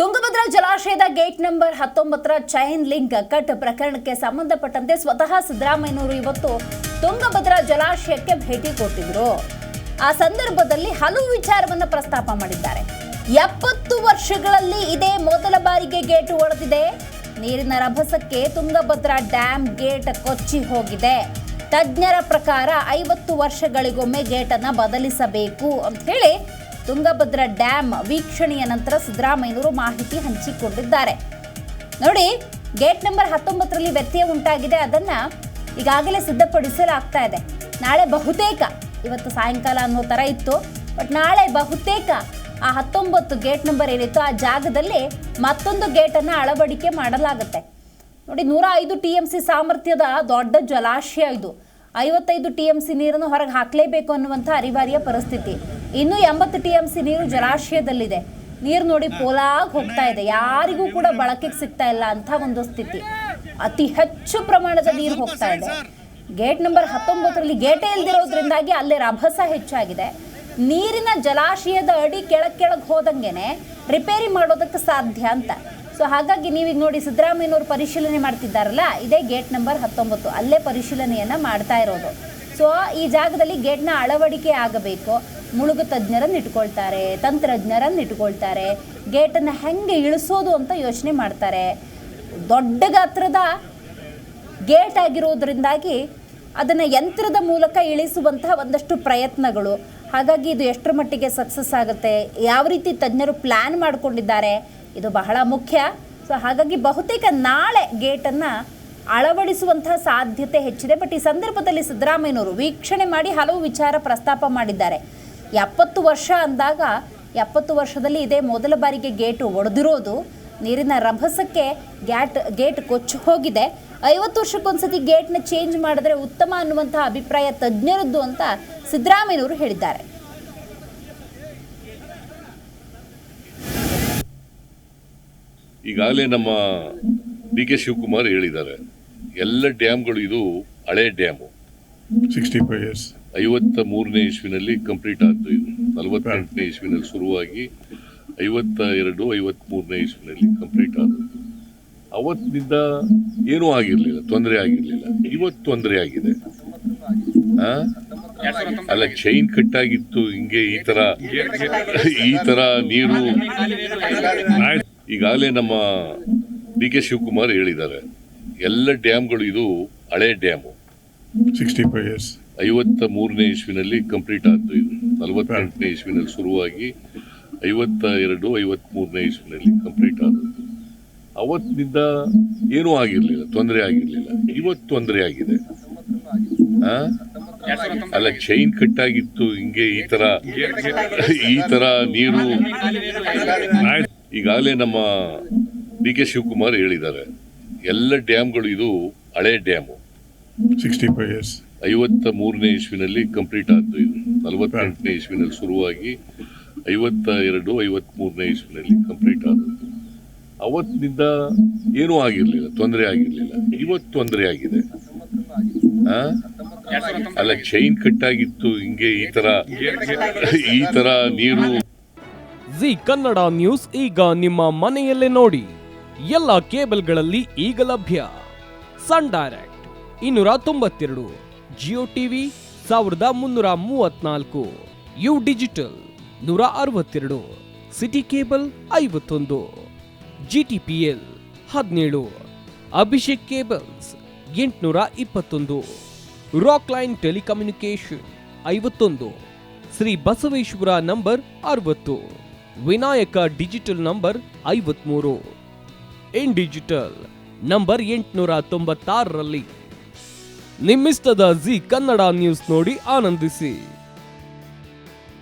ತುಂಗಭದ್ರಾ ಜಲಾಶಯದ gate number 19ರ chain link cut ಪ್ರಕರಣಕ್ಕೆ ಸಂಬಂಧಪಟ್ಟಂತೆ ಸ್ವತಃ ಸಿದ್ದರಾಮಯ್ಯನವರು ಇವತ್ತು ತುಂಗಭದ್ರಾ ಜಲಾಶಯಕ್ಕೆ ಭೇಟಿ ಕೊಟ್ಟಿದ್ರು. ಆ ಸಂದರ್ಭದಲ್ಲಿ ಹಲವು ವಿಚಾರವನ್ನು ಪ್ರಸ್ತಾಪ ಮಾಡಿದ್ದಾರೆ. 70 ವರ್ಷಗಳಲ್ಲಿ ಇದೇ ಮೊದಲ ಬಾರಿಗೆ ಗೇಟ್ ಒಡೆದಿದೆ. ನೀರಿನ ರಭಸಕ್ಕೆ ತುಂಗಭದ್ರಾ ಡ್ಯಾಮ್ ಗೇಟ್ ಕೊಚ್ಚಿ ಹೋಗಿದೆ. ತಜ್ಞರ ಪ್ರಕಾರ 50 ವರ್ಷಗಳಿಗೊಮ್ಮೆ ಗೇಟ್ ಅನ್ನು ಬದಲಿಸಬೇಕು ಅಂತ ಹೇಳಿ ತುಂಗಭದ್ರಾ ಡ್ಯಾಮ್ ವೀಕ್ಷಣೆಯ ನಂತರ ಸಿದ್ದರಾಮಯ್ಯನವರು ಮಾಹಿತಿ ಹಂಚಿಕೊಂಡಿದ್ದಾರೆ. ನೋಡಿ, ಗೇಟ್ ನಂಬರ್ 19ರಲ್ಲಿ ವ್ಯತ್ಯಯ ಉಂಟಾಗಿದೆ. ಅದನ್ನ ಈಗಾಗಲೇ ಸಿದ್ಧಪಡಿಸಲಾಗ್ತಾ ಇದೆ. ನಾಳೆ ಬಹುತೇಕ, ಇವತ್ತು ಸಾಯಂಕಾಲ ಅನ್ನೋ ಥರ ಇತ್ತು, ಬಟ್ ನಾಳೆ ಬಹುತೇಕ ಆ 19 ಗೇಟ್ ನಂಬರ್ ಏನಿತ್ತು ಆ ಜಾಗದಲ್ಲಿ ಮತ್ತೊಂದು ಗೇಟನ್ನು ಅಳವಡಿಕೆ ಮಾಡಲಾಗುತ್ತೆ. ನೋಡಿ, 105 TMC ಸಾಮರ್ಥ್ಯದ ದೊಡ್ಡ ಜಲಾಶಯ ಇದು. 55 TMC ನೀರನ್ನು ಹೊರಗೆ ಹಾಕಲೇಬೇಕು ಅನ್ನುವಂಥ ಅನಿವಾರ್ಯ ಪರಿಸ್ಥಿತಿ. ಇನ್ನು 80 TMC ನೀರು ಜಲಾಶಯದಲ್ಲಿದೆ. ನೀರು ನೋಡಿ ಪೋಲಾಗಿ ಹೋಗ್ತಾ ಇದೆ. ಯಾರಿಗೂ ಕೂಡ ಬಳಕೆಗೆ ಸಿಗ್ತಾ ಇಲ್ಲ ಅಂತ ಒಂದು ಸ್ಥಿತಿ. ಅತಿ ಹೆಚ್ಚು ಪ್ರಮಾಣದ ನೀರು ಹೋಗ್ತಾ ಇದೆ. ಗೇಟ್ ನಂಬರ್ 19ರಲ್ಲಿ ಗೇಟೇ ಇಲ್ದಿರೋದ್ರಿಂದಾಗಿ ಅಲ್ಲೇ ರಭಸ ಹೆಚ್ಚಾಗಿದೆ. ನೀರಿನ ಜಲಾಶಯದ ಅಡಿ ಕೆಳಗೆ ಹೋದಂಗೆನೆ ರಿಪೇರಿ ಮಾಡೋದಕ್ಕೆ ಸಾಧ್ಯ ಅಂತ. ಸೊ ಹಾಗಾಗಿ ನೀವೀಗ ನೋಡಿ, ಸಿದ್ದರಾಮಯ್ಯನವರು ಪರಿಶೀಲನೆ ಮಾಡ್ತಿದ್ದಾರಲ್ಲ, ಇದೇ ಗೇಟ್ ನಂಬರ್ 19, ಅಲ್ಲೇ ಪರಿಶೀಲನೆಯನ್ನು ಮಾಡ್ತಾ ಇರೋದು. ಸೊ ಈ ಜಾಗದಲ್ಲಿ ಗೇಟ್ನ ಅಳವಡಿಕೆ ಆಗಬೇಕು. ಮುಳುಗು ತಜ್ಞರನ್ನು ಇಟ್ಕೊಳ್ತಾರೆ, ತಂತ್ರಜ್ಞರನ್ನು ಇಟ್ಕೊಳ್ತಾರೆ. ಗೇಟನ್ನು ಹೆಂಗೆ ಇಳಿಸೋದು ಅಂತ ಯೋಚನೆ ಮಾಡ್ತಾರೆ. ದೊಡ್ಡ ಗಾತ್ರದ ಗೇಟ್ ಆಗಿರೋದ್ರಿಂದಾಗಿ ಅದನ್ನು ಯಂತ್ರದ ಮೂಲಕ ಇಳಿಸುವಂತಹ ಒಂದಷ್ಟು ಪ್ರಯತ್ನಗಳು. ಹಾಗಾಗಿ ಇದು ಎಷ್ಟರ ಮಟ್ಟಿಗೆ ಸಕ್ಸಸ್ ಆಗುತ್ತೆ, ಯಾವ ರೀತಿ ತಜ್ಞರು ಪ್ಲ್ಯಾನ್ ಮಾಡಿಕೊಂಡಿದ್ದಾರೆ, ಇದು ಬಹಳ ಮುಖ್ಯ. ಸೊ ಹಾಗಾಗಿ ಬಹುತೇಕ ನಾಳೆ ಗೇಟನ್ನು ಅಳವಡಿಸುವಂತಹ ಸಾಧ್ಯತೆ ಹೆಚ್ಚಿದೆ. ಬಟ್ ಈ ಸಂದರ್ಭದಲ್ಲಿ ಸಿದ್ದರಾಮಯ್ಯನವರು ವೀಕ್ಷಣೆ ಮಾಡಿ ಹಲವು ವಿಚಾರ ಪ್ರಸ್ತಾಪ ಮಾಡಿದ್ದಾರೆ. 70 ವರ್ಷ ಅಂದಾಗ 70 ವರ್ಷದಲ್ಲಿ ಇದೇ ಮೊದಲ ಬಾರಿಗೆ ಗೇಟ್ ಒಡೆದಿರೋದು. ನೀರಿನ ರಭಸಕ್ಕೆ ಗೇಟ್ ಕೊಚ್ಚಿ ಹೋಗಿದೆ. 50 ವರ್ಷಕ್ಕೊಂದ್ಸತಿ ಗೇಟ್ನ ಚೇಂಜ್ ಮಾಡಿದ್ರೆ ಉತ್ತಮ ಅನ್ನುವಂಥ ಅಭಿಪ್ರಾಯ ತಜ್ಞರದ್ದು ಅಂತ ಸಿದ್ದರಾಮಯ್ಯನವರು ಹೇಳಿದ್ದಾರೆ. ಈಗಾಗಲೇ ನಮ್ಮ DK ಶಿವಕುಮಾರ್ ಹೇಳಿದ್ದಾರೆ, ಎಲ್ಲ ಡ್ಯಾಮ್ಗಳು ಇದು ಹಳೆ ಡ್ಯಾಮು. 65 years 53ನೇ ಇಸ್ವಿನಲ್ಲಿ ಕಂಪ್ಲೀಟ್ ಆಯ್ತು. ಇದು 48ನೇ ಇಸ್ವಿನಲ್ಲಿ ಶುರುವಾಗಿ 52, 53ನೇ ಇಸ್ವಿನಲ್ಲಿ ಕಂಪ್ಲೀಟ್ ಆಯಿತು. ಅವತ್ತಿನಿಂದ ಏನೂ ಆಗಿರಲಿಲ್ಲ, ತೊಂದರೆ ಆಗಿರಲಿಲ್ಲ. ಇವತ್ತು ತೊಂದರೆ ಆಗಿದೆ. ಅಲ್ಲ, ಚೈನ್ ಕಟ್ಟಾಗಿತ್ತು. ಹಿಂಗೆ ಈ ತರ ನೀರು. ಈಗಾಗಲೇ ನಮ್ಮ DK ಶಿವಕುಮಾರ್ ಹೇಳಿದ್ದಾರೆ, ಎಲ್ಲ ಡ್ಯಾಮ್ಗಳು ಇದು ಹಳೆ ಡ್ಯಾಮು. 65 years 53ನೇ ಇಸ್ವಿನಲ್ಲಿ ಕಂಪ್ಲೀಟ್ ಆಯ್ತು. ಇದು 48ನೇ ಇಸ್ವಿನಲ್ಲಿ ಶುರುವಾಗಿ 52, 53ನೇ ಇಸ್ವಿನಲ್ಲಿ ಕಂಪ್ಲೀಟ್ ಆಯಿತು. ಅವತ್ತಿನಿಂದ ಏನೂ ಆಗಿರಲಿಲ್ಲ, ತೊಂದರೆ ಆಗಿರಲಿಲ್ಲ. ಇವತ್ತು ತೊಂದರೆ ಆಗಿದೆ. ಅಲ್ಲ, ಚೈನ್ ಕಟ್ಟಾಗಿತ್ತು. ಹಿಂಗೆ ಈ ತರ ನೀರು. ಈಗಾಗಲೇ ನಮ್ಮ DK ಶಿವಕುಮಾರ್ ಹೇಳಿದ್ದಾರೆ, ಎಲ್ಲ ಡ್ಯಾಮ್ಗಳು ಇದು ಹಳೆ ಡ್ಯಾಮು. 65 years 53ನೇ ಇಸ್ವಿನಲ್ಲಿ ಕಂಪ್ಲೀಟ್ ಆಯ್ತು. ಇದು 48ನೇ ಇಸ್ವಿನಲ್ಲಿ ಶುರುವಾಗಿ 52, 53ನೇ ಇಸ್ವಿನಲ್ಲಿ ಕಂಪ್ಲೀಟ್ ಆಯಿತು. ಅವತ್ತಿನಿಂದ ಏನೂ ಆಗಿರಲಿಲ್ಲ, ತೊಂದರೆ ಆಗಿರಲಿಲ್ಲ. ಇವತ್ತು ತೊಂದರೆ ಆಗಿದೆ. ಅಲ್ಲ, ಚೈನ್ ಕಟ್ಟಾಗಿತ್ತು. ಹಿಂಗೆ ಈ ತರ ನೀರು. ಜಿ ಕನ್ನಡ ನ್ಯೂಸ್ ಈಗ ನಿಮ್ಮ ಮನೆಯಲ್ಲೇ ನೋಡಿ. ಎಲ್ಲ ಕೇಬಲ್ಗಳಲ್ಲಿ ಈಗ ಲಭ್ಯ. Sun Direct 292, Jio TV 1334, U digital 162, city cable 51, GTPL 17, Abhishek cables 821, rock line telecommunication 51, Shri Basaveshwara number 60, Vinayaka digital number 53, in digital number 896ರಲ್ಲಿ. ನಿಮ್ಮಿಸ್ತದ ಜಿ ಕನ್ನಡ ನ್ಯೂಸ್ ನೋಡಿ ಆನಂದಿಸಿ.